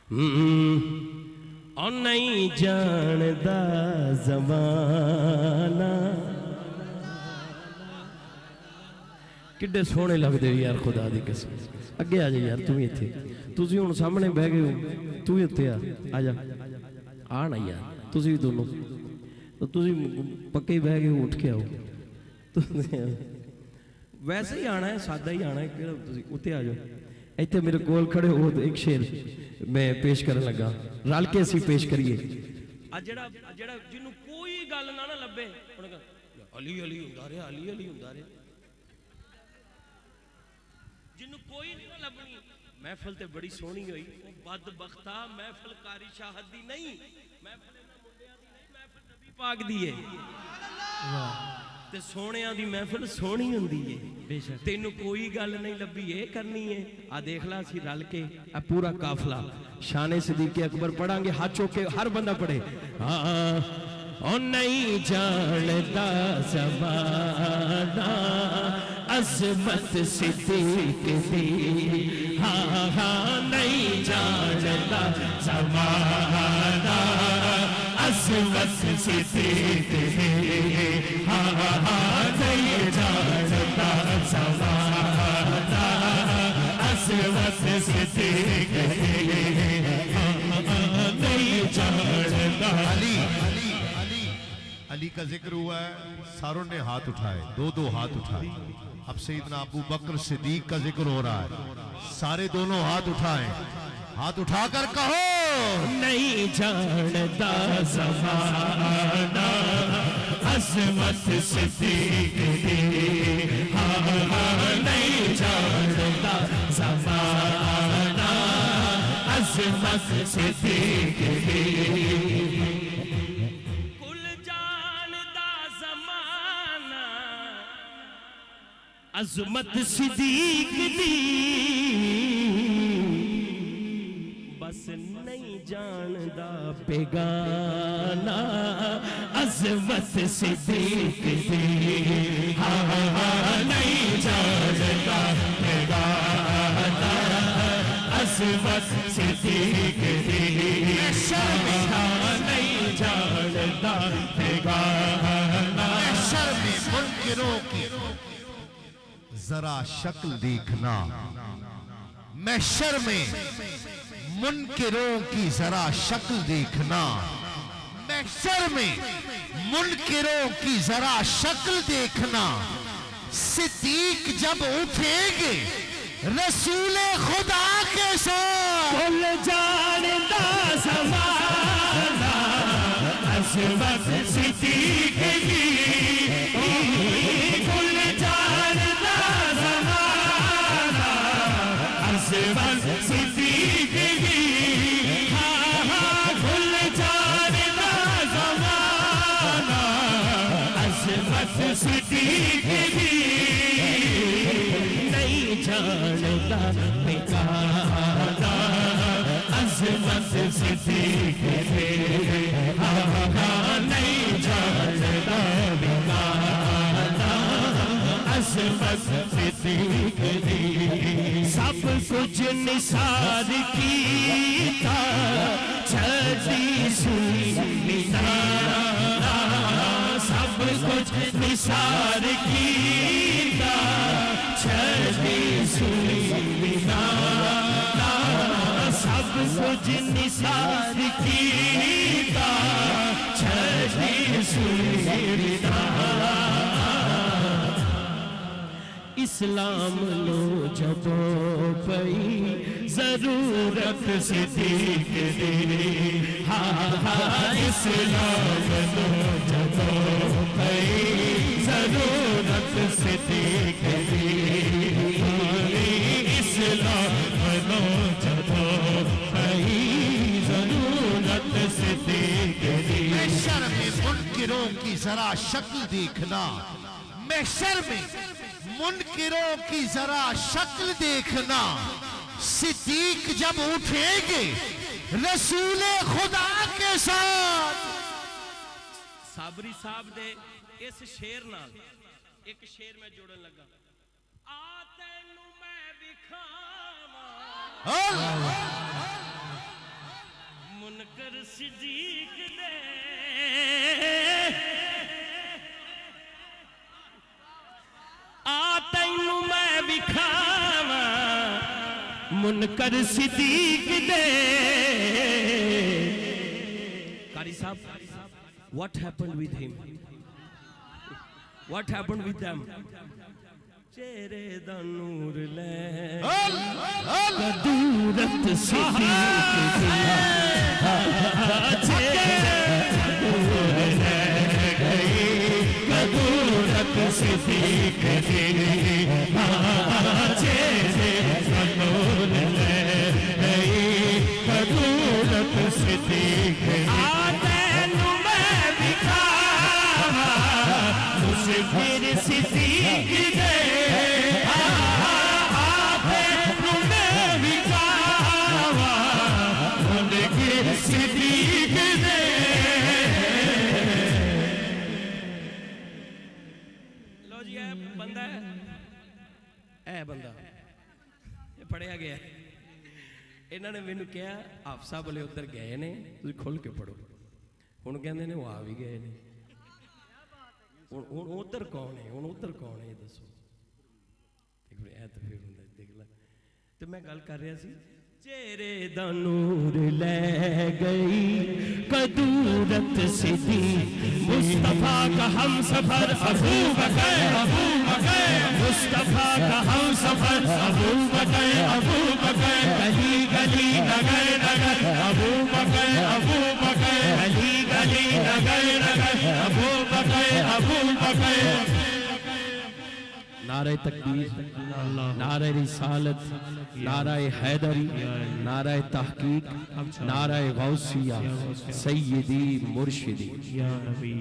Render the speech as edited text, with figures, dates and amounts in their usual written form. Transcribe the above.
और नहीं जानदा ज़माना। किड्डे सोहने लगदे यार, खुदा दी कसम। अगे आ जा यार, तू भी इत्थे, तुसीं हुण सामने बह गए हो, तू भी उत्ते आ जा, आ ना यार, तुसीं भी दोनों तो तुसीं पक्के ही बह गए हो, उठ के आओ। वैसे ही आना है, सादा ही आना है, तुसीं उत्ते आ जाओ। इत्थे मेरे कोल खड़े हो तो एक शेर मैं पेश करन लगा, रल के असीं पेश करिए। जेड़ा जेड़ा जिन्नू कोई गल ना ना लभे, अली अली हुंदा रहा, अली अली हुंदा रहा, जिन्नू कोई नहीं ना लभनी। महफिल ते बड़ी सोहनी होई, बदबख्ता महफिल कारी शाहद दी नहीं, महफिल इन्हां मुंडियां दी नहीं, महफिल नबी पाक दी है। ते सोहणियां दी महफिल सोहनी हुंदी है। बेशक तेनू कोई गल नहीं लभी, ये करनी है। आ देख ला, असीं रल के आ पूरा काफला शाने सिद्दीक़ अकबर पढ़ांगे, हाथ चौक के हर बंदा पढ़े। हाँ ओ नहीं जानदा ज़माना अज़मत सिद्दीक़ दी, हाँ हाँ नहीं जानदा ज़माना अज़मत सिद्दीक़ दी, हाँ हाँ नहीं जानदा ज़माना अज़मत सिद्दीक़ दी, हाँ नहीं जानदा। अली का जिक्र हुआ है, सारों ने हाथ उठाए, दो दो हाथ उठाए। अब सैयदना अबू बकर सिद्दीक का जिक्र हो रहा है, सारे दोनों हाथ उठाए, हाथ उठाकर कहो नहीं जानता ज़माना अज़मत सिद्दीक़ दी, हाँ हाँ नहीं जानता ज़माना अज़मत सिद्दीक़ दी। अज़मत सिद्दीक़ दी, बस नहीं जानदा बेगाना अज़मत सिद्दीक़ दी, हाँ हाँ नहीं जानदा बेगाना अज़मत सिद्दीक़ दी, हाँ नहीं जानदा बेगाना। शर्म मुनकिरों की जरा शक्ल देखना, महशर में मुनकिरों की जरा शक्ल देखना, महशर में मुनकिरों की जरा शक्ल देखना। सिद्दीक जब उठेंगे रसूले खुदा के साथ, कुल जानदा ज़माना अज़मत सिद्दीक़ दी, कुल जानदा ज़माना अज़मत सिद्दीक़ दी, हाँ हाँ कुल जानदा ज़माना अज़मत सिद्दीक़ दी, नहीं जानदा बेगाना अज़मत सिद्दीक़ दी, हाँ हाँ नहीं जानदा बेगाना अज़मत सिद्दीक़ दी। सब कुछ निसार कीता छड़ी सुई निसारा, सब कुछ निसार कीता छड़ी सुई निसारा, सब कुछ निसार कीता छड़ी सुई निसारा। इस्लाम लो जबो पई जरूरत सिद्दीक़ दी, हाँ हाँ इस्लाम लो जबो पई जरूरत सिद्दीक़ दी, इस्लाम लो जबो पई जरूरत सिद्दीक़ दी। महशर में मुनकिरों की जरा शक्ल देखना, महशर में मुनकिरों की जरा शक्ल देखना। सिद्दीक जब उठेंगे रसूले खुदा के साथ। साबरी साहब दे इस शेर नाल एक शेर में जोड़न लगा, आ तैनू मैं विखावां सिद्दीक दे आ तैनू मैं विखावा मुनकर सिद्दीक दे कारी साहब what happened with him what happened with them चेहरे दा नूर ले कदूरत सिद्दीक कदूरत सिद्दीक कदूरत सिद्दीक आतैनू मैं विखावा मुसफिर सिद्दीक दे आतैनू मैं विखावा मुनकर सिद्दीक दे लो जी ए बंदा ये पढ़िया गया इन्होंने मैनू कहा हाफसा बोले उधर गए ने तुम खुल के पढ़ो हुण कहंदे ने वो आ भी गए ने हुण उधर कौन है ये दसो ऐ तो फिर हुंदा देख ला तो मैं गल कर रहा सी चेहरे दा नूर ले गई कदूरत सिद्दीक मुस्तफा का हम सफर अबू बकर मुस्तफा का हम सफर अबू बकर गली गली नगर नगर अबू बकर गली गली नगर नगर अबू बकर नारे तकबीर नारे रिसालत नारे हैदरी नारे तहकीक नारे गौसिया सैयदी मुर्शिदी या नबी